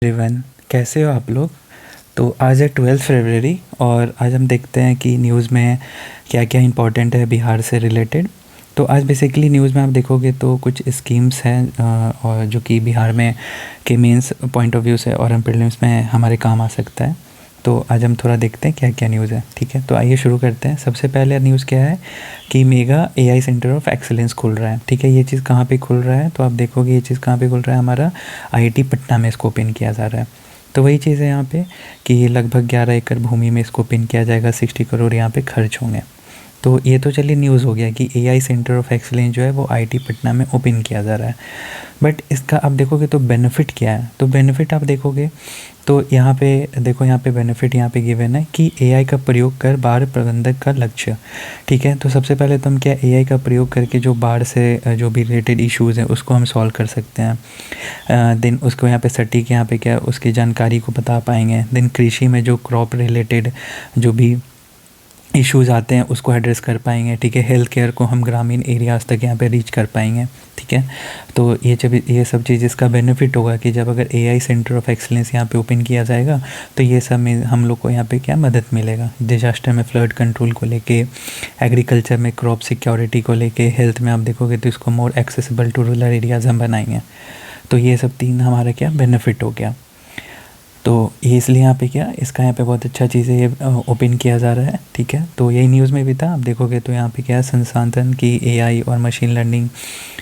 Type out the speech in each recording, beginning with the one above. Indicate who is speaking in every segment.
Speaker 1: Everyone, कैसे हो आप लोग। तो आज है 12 फरवरी और आज हम देखते हैं कि न्यूज़ में क्या क्या इंपॉर्टेंट है बिहार से रिलेटेड। तो आज बेसिकली न्यूज़ में आप देखोगे तो कुछ स्कीम्स हैं और जो कि बिहार में के मेंस पॉइंट ऑफ व्यू से और हम प्रीलिम्स में हमारे काम आ सकता है। तो आज हम थोड़ा देखते हैं क्या क्या न्यूज़ है। ठीक है, तो आइए शुरू करते हैं। सबसे पहले न्यूज़ क्या है कि mega AI centre of excellence खुल रहा है। ठीक है, ये चीज़ कहाँ पे खुल रहा है तो आप देखोगे ये चीज़ कहाँ पे खुल रहा है, हमारा आईआईटी पटना में इसको ओपन किया जा रहा है। तो वही चीज़ है यहाँ पे कि लगभग 11 एकड़ भूमि में इसको ओपन किया जाएगा, 60 करोड़ यहाँ पे खर्च होंगे। तो ये तो चलिए न्यूज़ हो गया कि एआई सेंटर ऑफ एक्सीलेंस जो है वो आईआईटी पटना में ओपन किया जा रहा है। बट इसका आप देखोगे तो बेनिफिट क्या है, तो बेनिफिट आप देखोगे तो यहाँ पे देखो, यहाँ पे बेनिफिट यहाँ पे गिवन है कि एआई का प्रयोग कर बाढ़ प्रबंधक का लक्ष्य। ठीक है, तो सबसे पहले तो हम क्या एआई का प्रयोग करके जो बाढ़ से जो भी रिलेटेड इश्यूज़ हैं उसको हम सॉल्व कर सकते हैं। देन उसको यहाँ पे सटीक यहाँ पे क्या उसकी जानकारी को बता पाएंगे। देन कृषि में जो क्रॉप रिलेटेड जो भी इश्यूज़ आते हैं उसको एड्रेस कर पाएंगे। ठीक है, हेल्थ केयर को हम ग्रामीण एरियाज़ तक यहाँ पे रीच कर पाएंगे। ठीक है, तो ये सब चीज़ इसका बेनिफिट होगा कि जब अगर एआई सेंटर ऑफ एक्सीलेंस यहाँ पे ओपन किया जाएगा तो ये सब में हम लोग को यहाँ पे क्या मदद मिलेगा। डिजास्टर में फ्लड कंट्रोल को लेके, एग्रीकल्चर में क्रॉप सिक्योरिटी को लेके, हेल्थ में आप देखोगे तो इसको more accessible to rural areas हम बनाएंगे। तो ये सब तीन हमारा क्या बेनिफिट हो गया। तो ये इसलिए यहाँ पे क्या इसका यहाँ पे बहुत अच्छा चीज़ है, ये ओपन किया जा रहा है। ठीक है, तो यही न्यूज़ में भी था। आप देखोगे तो यहाँ पे क्या संसाधन की एआई और मशीन लर्निंग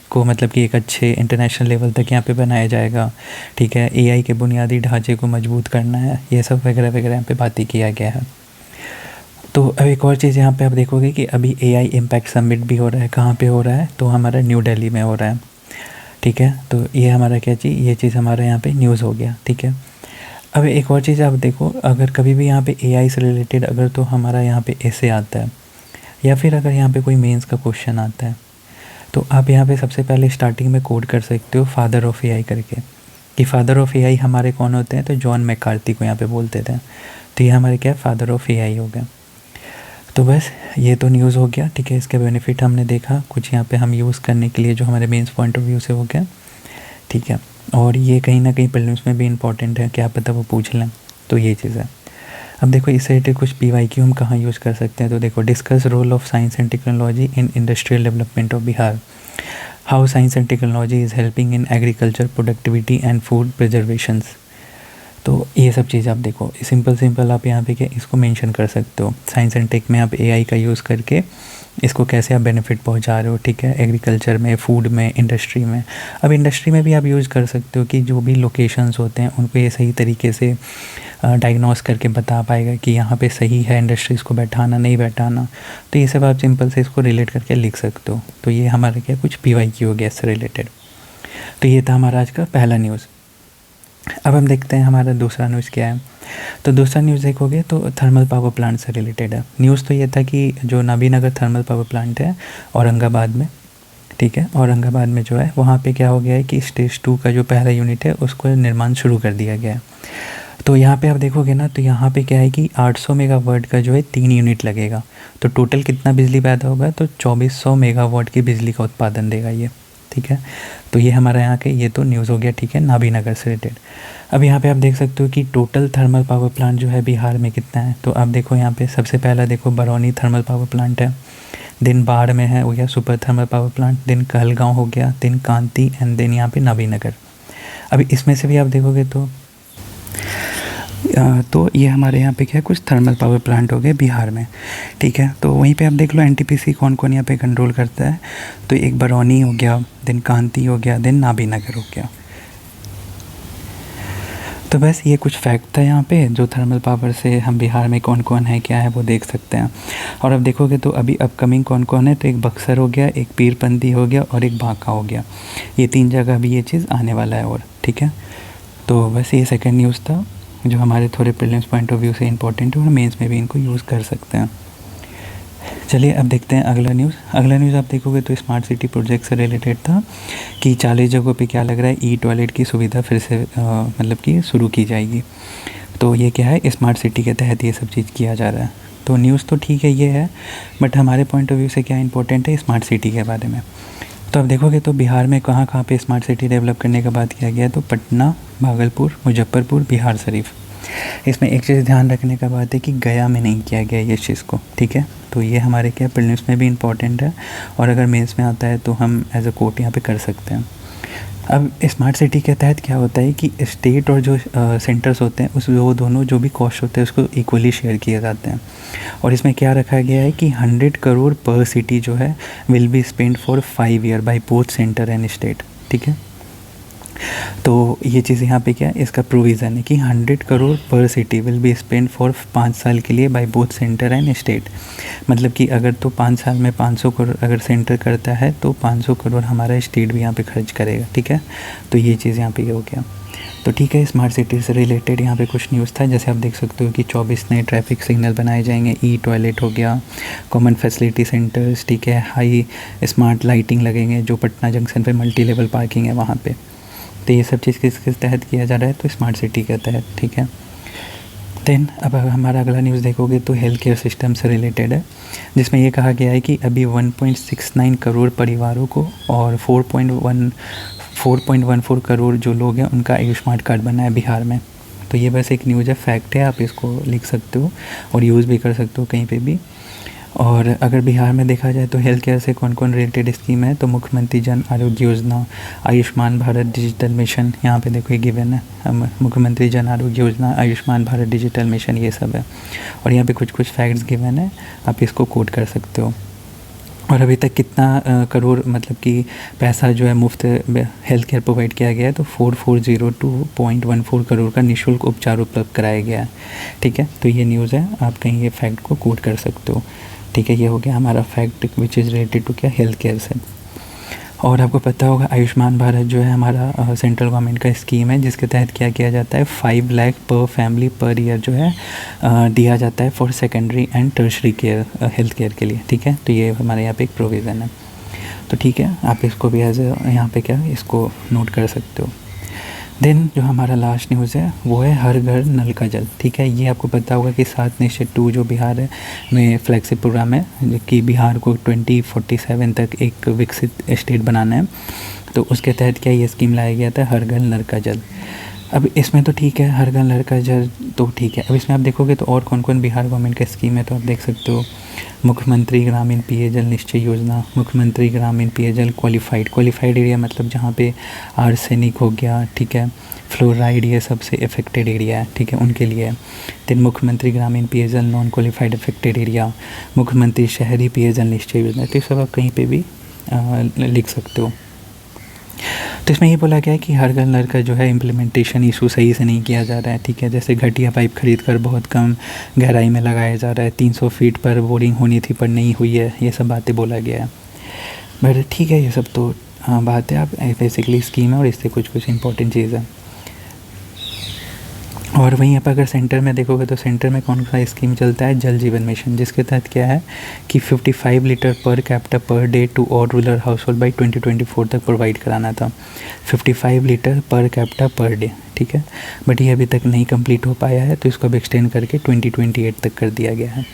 Speaker 1: को मतलब कि एक अच्छे इंटरनेशनल लेवल तक यहाँ पे बनाया जाएगा। ठीक है, एआई के बुनियादी ढांचे को मजबूत करना है, ये सब वगैरह वगैरह यहाँ पे बातें किया गया है। तो अब एक और चीज़ यहाँ पे आप देखोगे कि अभी एआई इम्पैक्ट समिट भी हो रहा है। कहाँ पे हो रहा है तो हमारा न्यू दिल्ली में हो रहा है। ठीक है, तो ये हमारा क्या चीज़, ये चीज़ हमारा यहाँ पे न्यूज़ हो गया। ठीक है, अब एक और चीज़ आप देखो, अगर कभी भी यहाँ पे एआई से रिलेटेड अगर तो हमारा यहाँ पे ऐसे आता है या फिर अगर यहाँ पे कोई मेंस का क्वेश्चन आता है तो आप यहाँ पे सबसे पहले स्टार्टिंग में कोड कर सकते हो फादर ऑफ एआई करके, कि फादर ऑफ एआई हमारे कौन होते हैं, तो जॉन मैकार्थी को यहाँ पे बोलते थे। तो ये हमारे क्या फादर ऑफ एआई हो गया। तो बस ये तो न्यूज़ हो गया। ठीक है, इसके बेनिफिट हमने देखा, कुछ यहाँ पे हम यूज़ करने के लिए जो हमारे मेंस पॉइंट ऑफ व्यू से हो गया। ठीक है, और ये कहीं ना कहीं प्रीलिम्स में भी इंपॉर्टेंट है, क्या पता वो पूछ लें। तो ये चीज़ है। अब देखो इस रिलेटेड कुछ पीवाईक्यू हम कहाँ यूज़ कर सकते हैं, तो देखो discuss role of science and technology in industrial development of Bihar, how science and technology is helping in agriculture productivity and food preservations. तो ये सब चीज़ आप देखो सिंपल आप यहाँ पे क्या इसको मेंशन कर सकते हो। साइंस एंड टेक में आप एआई का यूज़ करके इसको कैसे आप बेनिफिट पहुँचा रहे हो। ठीक है, एग्रीकल्चर में, फूड में, इंडस्ट्री में। अब इंडस्ट्री में भी आप यूज़ कर सकते हो कि जो भी लोकेशंस होते हैं उनको ये सही तरीके से डायग्नोस करके बता पाएगा कि यहाँ पे सही है इंडस्ट्रीज़ को बैठाना नहीं बैठाना। तो ये सब आप सिंपल से इसको रिलेट करके लिख सकते हो। तो ये हमारा क्या कुछ पीवाईक्यू हो गया इससे रिलेटेड। तो ये था हमारा आज का पहला न्यूज़। अब हम देखते हैं हमारा दूसरा न्यूज़ क्या है। तो दूसरा न्यूज़ देखोगे तो थर्मल पावर प्लांट से रिलेटेड है। न्यूज़ तो ये था कि जो नबीनगर थर्मल पावर प्लांट है औरंगाबाद में, ठीक है, औरंगाबाद में जो है वहाँ पे क्या हो गया है कि स्टेज 2 का जो पहला यूनिट है उसको निर्माण शुरू कर दिया गया है। तो यहाँ पे आप देखोगे ना तो यहाँ पे क्या है कि 800 मेगावाट का जो है 3 यूनिट लगेगा। तो टोटल कितना बिजली पैदा होगा, तो 2400 मेगावाट की बिजली का उत्पादन देगा ये। ठीक है, तो ये हमारा यहाँ के ये तो न्यूज़ हो गया। ठीक है, नाबीनगर से रिलेटेड। अब यहाँ पे आप देख सकते हो कि टोटल थर्मल पावर प्लांट जो है बिहार में कितना है। तो आप देखो यहाँ पे सबसे पहला देखो बरौनी थर्मल पावर प्लांट है, देन बाढ़ में है हो गया super thermal power plant, then Kahalgaon हो गया, देन कांती एंड देन यहाँ पे नाबीनगर। अभी इसमें से भी आप देखोगे तो ये हमारे यहाँ पे क्या है कुछ थर्मल पावर प्लांट हो गए बिहार में। ठीक है, तो वहीं पे आप देख लो एनटीपीसी कौन कौन यहाँ पे कंट्रोल करता है। तो एक बरौनी हो गया, देन कांती हो गया, देन नाबीनगर हो गया। तो बस ये कुछ फैक्ट था यहाँ पे जो थर्मल पावर से हम बिहार में कौन कौन है क्या है वो देख सकते हैं। और अब देखोगे तो अभी अपकमिंग कौन कौन है, तो एक बक्सर हो गया, एक पीरपंती हो गया और एक बांका हो गया। ये 3 जगह भी ये चीज़ आने वाला है। और ठीक है, तो बस ये सेकेंड न्यूज़ था जो हमारे थोड़े प्रीलिम्स पॉइंट ऑफ व्यू से इंपॉर्टेंट है और मेंस में भी इनको यूज़ कर सकते हैं। चलिए अब देखते हैं अगला न्यूज़। अगला न्यूज़ आप देखोगे तो स्मार्ट सिटी प्रोजेक्ट से रिलेटेड था कि 40 जगहों पे क्या लग रहा है ई टॉयलेट की सुविधा फिर से मतलब कि शुरू की जाएगी। तो ये क्या है स्मार्ट सिटी के तहत ये सब चीज़ किया जा रहा है। तो न्यूज़ तो ठीक है ये है, बट हमारे पॉइंट ऑफ व्यू से क्या इंपॉर्टेंट है स्मार्ट सिटी के बारे में। तो अब देखोगे तो बिहार में कहाँ कहाँ पे स्मार्ट सिटी डेवलप करने का बात किया गया है, तो पटना, भागलपुर, मुजफ्फरपुर, बिहार शरीफ। इसमें एक चीज़ ध्यान रखने का बात है कि गया में नहीं किया गया ये चीज़ को, ठीक है। तो ये हमारे क्या प्रीलिम्स में भी इम्पॉर्टेंट है, और अगर मेंस में आता है तो हम एज अ कोट यहाँ पे कर सकते हैं। अब स्मार्ट सिटी के तहत क्या होता है कि स्टेट और जो सेंटर्स होते हैं उस वो दोनों जो भी कॉस्ट होते हैं उसको इक्वली शेयर किए जाते हैं। और इसमें क्या रखा गया है कि 100 करोड़ पर सिटी जो है will be spend for 5 year by both centre and state, ठीक है। तो ये चीज़ यहाँ पे क्या है, इसका प्रोविज़न है कि 100 करोड़ पर city will be spend for 5 साल के लिए by both centre and state. मतलब कि अगर तो 5 साल में 500 करोड़ अगर सेंटर करता है तो 500 करोड़ हमारा स्टेट भी यहाँ पे खर्च करेगा, ठीक है। तो ये चीज़ यहाँ पे हो गया। तो ठीक है, स्मार्ट सिटी से रिलेटेड यहाँ पे कुछ न्यूज़ था। जैसे आप देख सकते हो कि 24 नए ट्रैफिक सिग्नल बनाए जाएंगे, ई टॉयलेट हो गया, कॉमन फैसिलिटी सेंटर्स, ठीक है, हाई स्मार्ट लाइटिंग लगेंगे जो पटना जंक्शन पे मल्टी लेवल पार्किंग है वहाँ पे। तो ये सब चीज़ किस तहत किया जा रहा है, तो स्मार्ट सिटी के तहत, ठीक है। देन अब हमारा अगला न्यूज़ देखोगे तो हेल्थ केयर सिस्टम से रिलेटेड है, जिसमें ये कहा गया है कि अभी 1.69 करोड़ परिवारों को और 4.14 करोड़ जो लोग हैं उनका आयुष्मान कार्ड बना है बिहार में। तो ये बस एक न्यूज़ है, फैक्ट है, आप इसको लिख सकते हो और यूज़ भी कर सकते हो कहीं पे भी। और अगर बिहार में देखा जाए तो हेल्थ केयर से कौन कौन रिलेटेड स्कीम है, तो मुख्यमंत्री जन आरोग्य योजना, आयुष्मान भारत डिजिटल मिशन, यहाँ पे देखो ये गिवन है, मुख्यमंत्री जन आरोग्य योजना, आयुष्मान भारत डिजिटल मिशन, ये सब है। और यहाँ पे कुछ कुछ फैक्ट्स गिवन है, आप इसको कोट कर सकते हो। और अभी तक कितना करोड़ मतलब कि पैसा जो है मुफ्त हेल्थ केयर प्रोवाइड किया गया है, तो 4402.14 करोड़ का निःशुल्क उपचार उपलब्ध कराया गया है, ठीक है। तो ये न्यूज़ है, आप कहीं ये फैक्ट को कोट कर सकते हो, ठीक है। ये हो गया हमारा fact which is related to क्या, हेल्थ केयर से। और आपको पता होगा आयुष्मान भारत जो है हमारा सेंट्रल गवर्नमेंट का स्कीम है, जिसके तहत क्या किया जाता है, 5 लाख पर फैमिली पर ईयर जो है दिया जाता है for secondary and tertiary care, health care के लिए, ठीक है। तो ये हमारे यहाँ पे एक प्रोविज़न है। तो ठीक है, आप इसको भी एज यहाँ पे क्या इसको नोट कर सकते हो। देन जो हमारा लास्ट न्यूज़ है वो है हर घर नल का जल, ठीक है। ये आपको पता होगा कि 7 निश्चय 2 जो बिहार है में फ्लैगशिप प्रोग्राम है, जो कि बिहार को 2047 तक एक विकसित स्टेट बनाना है। तो उसके तहत क्या ये स्कीम लाया गया था, हर घर नल का जल। अब इसमें तो ठीक है, हर घर नल का जल तो ठीक है। अब इसमें आप देखोगे तो और कौन कौन बिहार गवर्नमेंट का स्कीम है, तो आप देख सकते हो मुख्यमंत्री ग्रामीण पेयजल निश्चय योजना, मुख्यमंत्री ग्रामीण पेयजल क्वालिफाइड एरिया, मतलब जहाँ पे आर्सेनिक हो गया, ठीक है, फ्लोराइड, ये सबसे अफेक्टेड एरिया है, ठीक है, उनके लिए है। देन मुख्यमंत्री ग्रामीण पेयजल नॉन क्वालिफाइड अफेक्टेड एरिया, मुख्यमंत्री शहरी पेयजल निश्चय योजना। तो ये सब आप कहीं पर भी लिख सकते हो। तो इसमें ये बोला गया है कि हर घर नल का जो है इम्प्लीमेंटेशन इशू सही से नहीं किया जा रहा है, ठीक है। जैसे घटिया पाइप खरीद कर बहुत कम गहराई में लगाया जा रहा है, 300 फीट पर बोरिंग होनी थी पर नहीं हुई है, ये सब बातें बोला गया है। बट ठीक है, ये सब तो बात है, आप बेसिकली स्कीम है और इससे कुछ कुछ इंपॉर्टेंट चीज़ है। और वहीं आप अगर सेंटर में देखोगे तो सेंटर में कौन सा स्कीम चलता है, जल जीवन मिशन, जिसके तहत क्या है कि 55 litre per capita per day to all rural household by 2024 तक प्रोवाइड कराना था। 55 litre per capita per day, ठीक है। बट ये अभी तक नहीं कंप्लीट हो पाया है, तो इसको अब एक्सटेंड करके 2028 तक कर दिया गया है।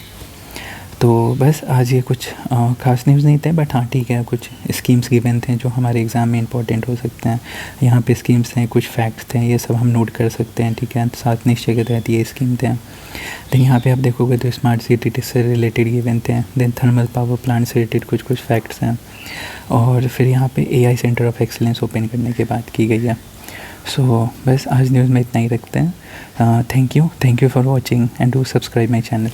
Speaker 1: तो बस आज ये कुछ खास न्यूज़ नहीं थे, बट हाँ ठीक है, कुछ स्कीम्स गिवन थे जो हमारे एग्ज़ाम में इंपॉर्टेंट हो सकते हैं। यहाँ पे स्कीम्स हैं, कुछ फैक्ट्स थे, ये सब हम नोट कर सकते हैं, ठीक है। 7 निश्चय के तहत ये स्कीम थे। देन यहाँ पे आप देखोगे तो स्मार्ट सिटी से रिलेटेड गिवन थे। देन थर्मल पावर प्लांट से रिलेटेड कुछ कुछ फैक्ट्स हैं। और फिर यहाँ पे AI centre of excellence open करने की बात की गई है। सो बस आज न्यूज़ में इतना ही रखते हैं। Thank you for watching and do subscribe my channel.